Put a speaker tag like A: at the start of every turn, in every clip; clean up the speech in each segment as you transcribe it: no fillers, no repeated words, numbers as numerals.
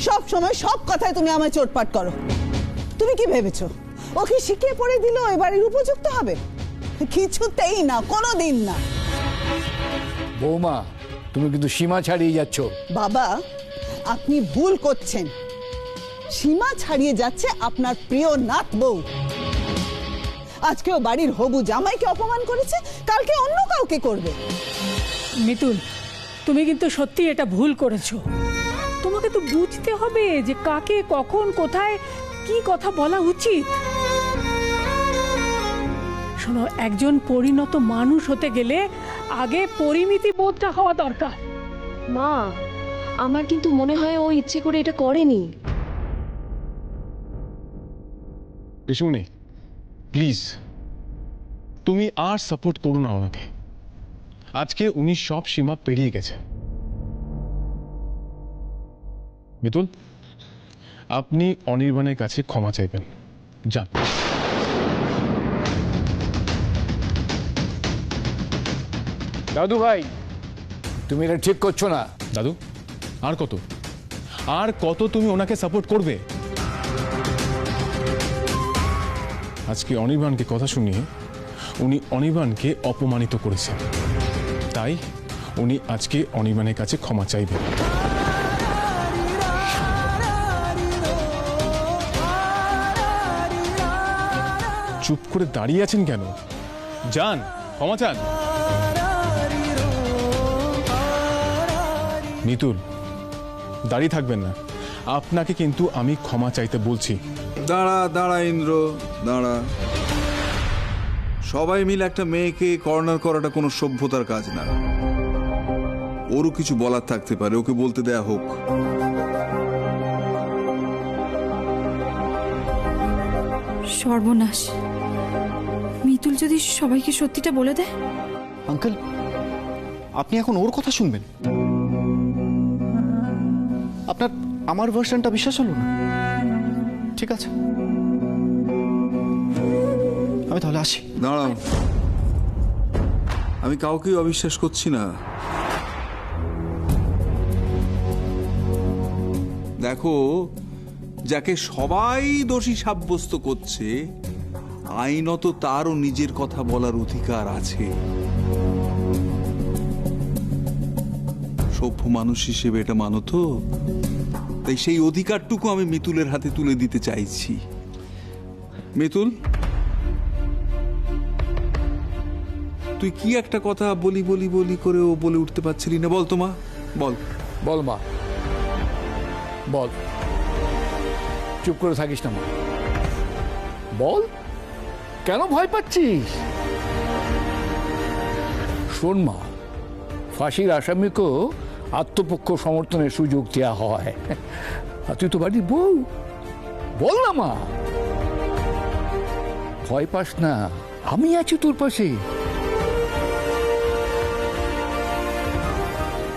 A: সব সময় সব কথায় তুমি আমায় চোটপাট করো। তুমি কি ভেবেছো ওকে শিখিয়ে পড়ে দিল এ বাড়ির উপযুক্ত হবে? কিছুতেই না, কোনোদিন না।
B: বৌমা, তুমি কিন্তু সীমা ছাড়িয়ে যাচ্ছ।
A: বাবা, আপনি ভুল করছেন। সীমা ছাড়িয়ে যাচ্ছে আপনার প্রিয় নাত বউ। আজকেও বাড়ির হবু জামাইকে অপমান করেছে, কালকে অন্য কাউকে করবে।
C: মিতুল, তুমি কিন্তু সত্যি এটা ভুল করেছো। তোমাকে তো বুঝতে হবে যে কাকে কখন কোথায় কি কথা বলা উচিত। শোনো, একজন পরিণত মানুষ হতে গেলে আগে পরিমিতি বোধটা হওয়া দরকার।
D: মা, আমার কিন্তু মনে হয় ও ইচ্ছে করে এটা করেনি।
E: পিসুমনি, প্লিজ তুমি আর সাপোর্ট করো না ওনাকে। আজকে উনি সব সীমা পেরিয়ে গেছে। মিতুল, আপনি অনির্বাণের কাছে ক্ষমা চাইবেন, যান।
B: দাদু ভাই, তুমি এটা ঠিক করছো না।
E: দাদু, আর কত তুমি ওনাকে সাপোর্ট করবে? আজকে অনির্বাণকে কথা শুনিয়ে উনি অনির্বাণকে অপমানিত করেছেন, তাই উনি আজকে অনির্বাণের কাছে ক্ষমা চাইবেন। চুপ করে দাঁড়িয়ে আছেন কেন? যান, ক্ষমা চান। মিতুল, দাঁড়িয়ে থাকবেন না, আপনাকে কিন্তু আমি ক্ষমা চাইতে বলছি।
F: দাঁড়া দাঁড়া ইন্দ্র, দাঁড়া। সবাই মিলে একটা মেয়েকে কর্নার করাটা কোনো সভ্যতার কাজ না। ওরও কিছু বলার থাকতে পারে, ওকে বলতে দেয়া হোক।
G: সর্বনাশ, মিতুল যদি সবাইকে সত্যিটা বলে দেয়।
H: আঙ্কেল, আপনি এখন ওর কথা শুনবেন? আপনার আমার ভার্সনটা বিশ্বাস হলো না? ঠিক আছে, আমি তাহলে আসি।
F: দাঁড়াও, আমি কাউকেই অবিশ্বাস করছি না। দেখো, যাকে সবাই দোষী সাব্যস্ত করছে, আইনত তারও নিজের কথা বলার অধিকার আছে। সভ্য মানুষ হিসেবে এটা মানো তো? তাই সেই অধিকারটুকু আমি মিতুলের হাতে তুলে দিতে চাইছি। মিতুল, তুই কি একটা কথা বলি বলি বলি করে ও বলে উঠতে পারছিলি না? বল তো মা, বল।
B: বল মা, বল। চুপ করে থাকিস না মা, বল। কেন ভয় পাচ্ছিস? শোন মা, ফাঁসির আসামিকেও আত্মপক্ষ সমর্থনের সুযোগ দেওয়া হয়। আর তুই তো বাড়ির বউ, বল না মা, ভয় পাস না, আমি আছি তোর পাশে।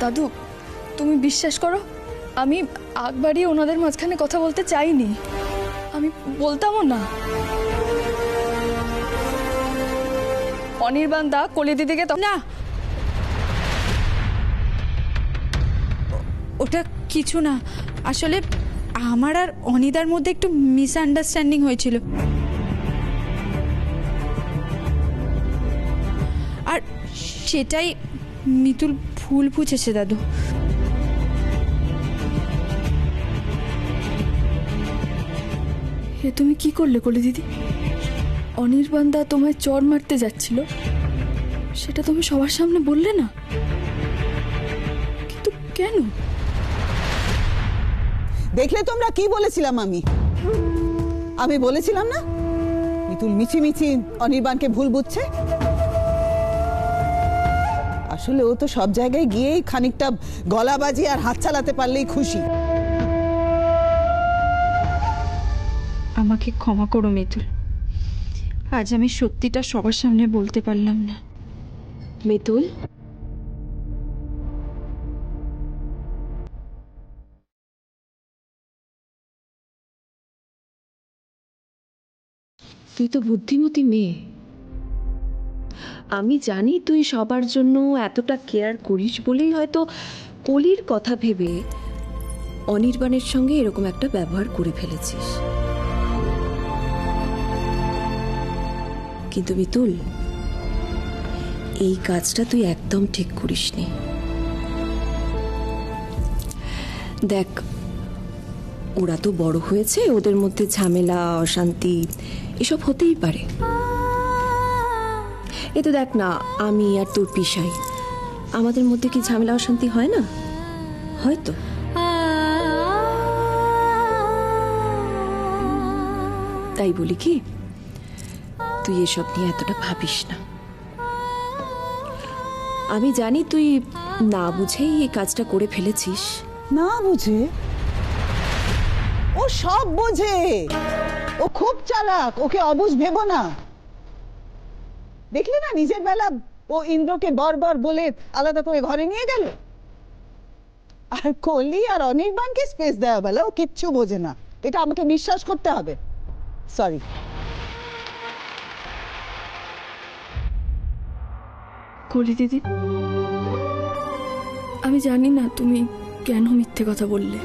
G: দাদু, তুমি বিশ্বাস করো, আমি আগ বাড়িয়ে ওনাদের মাঝখানে কথা বলতে চাইনি। আমি বলতামও না। অনির্বাণ দা কলি দিদিকে না, ওটা কিছু না। আসলে আমার আর অনিদার মধ্যে একটু মিসআন্ডারস্ট্যান্ডিং হয়েছিল, আর সেটাই মিতুল ভুল বুঝেছে। দাদু, এ তুমি কি করলে কলি দিদি? অনির্বাণ দা তোমায় চড় মারতে যাচ্ছিল, সেটা তুমি সবার সামনে বললে না, কিন্তু কেন?
A: দেখলে তোমরা কি বলেছিলাম? আমি বলেছিলাম না মিতুল মিছিমিছি অনির্বাণকে ভুল বুঝছে। আসলে ও তো সব জায়গায় গিয়েই খানিকটা গলাবাজি আর হাত চালাতে পারলেই খুশি।
G: আমাকে ক্ষমা করো মিতুল, আজ আমি সত্যিটা সবার সামনে বলতে পারলাম না।
D: মিতুল, তুই তো বুদ্ধিমতী মেয়ে। আমি জানি তুই সবার জন্য এতটা কেয়ার করিস বলেই হয়তো কলির কথা ভেবে অনির্বাণের সঙ্গে এরকম একটা ব্যবহার করে ফেলেছিস। কিন্তু মিতুল, এই কাজটা তুই একদম ঠিক করিসনি। দেখ, ওরা তো বড় হয়েছে, ওদের মধ্যে ঝামেলা অশান্তি এসব হতেই পারে। এ তো দেখ না, আমি আর তোর পিসাই, আমাদের মধ্যে কি ঝামেলা অশান্তি হয় না? হয়তো তাই বলি কি, তুই এসব নিয়ে এতটা ভাবিস না। আমি জানি তুই না বুঝেই এই কাজটা করে ফেলেছিস।
A: না বুঝে? ও সব বোঝে, ও খুব চালাক, ওকে অবুঝ ভেবো না। দেখলে না নিজের বেলা ও ইন্দ্রকে বর বলে আলাদা করে ঘরে নিয়ে গেল, আর কলি আর অনির্বাণকে স্পেস দেওয়া বেলা ও কিচ্ছু বোঝে না। এটা আমাকে বিশ্বাস করতে হবে। সরি।
G: কলি দিদি, আমি জানি না তুমি কেন মিথ্যে কথা বললে,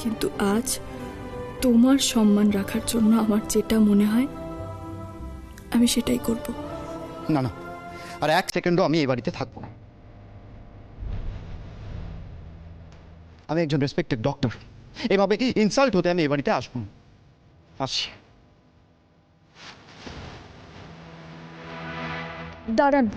G: কিন্তু আজ তোমার সম্মান রাখার জন্য আমার যেটা মনে হয় আমি সেটাই করব।
H: না না, আর এক সেকেন্ডও আমি এই বাড়িতে থাকবো না। আমি একজন রেসপেক্টেড ডক্টর, এভাবে ইনসাল্ট হতে আমি এই বাড়িতে আসবো না। আসছি।
G: দাঁড়ান,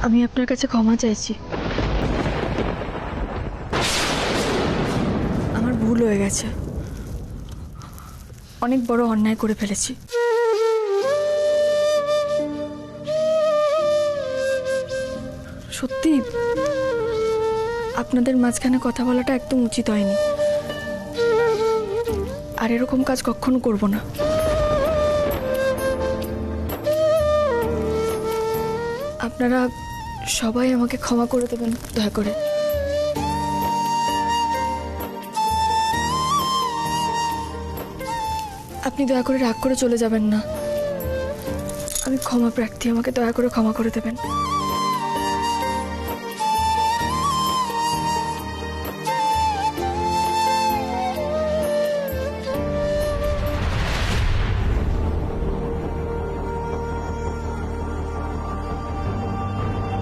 G: আমি আপনার কাছে ক্ষমা চাইছি। আমার ভুল হয়ে গেছে, অনেক বড় অন্যায় করে ফেলেছি। সত্যি আপনাদের মাঝখানে কথা বলাটা একদম উচিত হয়নি, আর এরকম কাজ কখনো করব না। আপনারা সবাই আমাকে ক্ষমা করে দেবেন দয়া করে। আপনি দয়া করে রাগ করে চলে যাবেন না, আমি ক্ষমা প্রার্থী, আমাকে দয়া করে ক্ষমা করে দেবেন।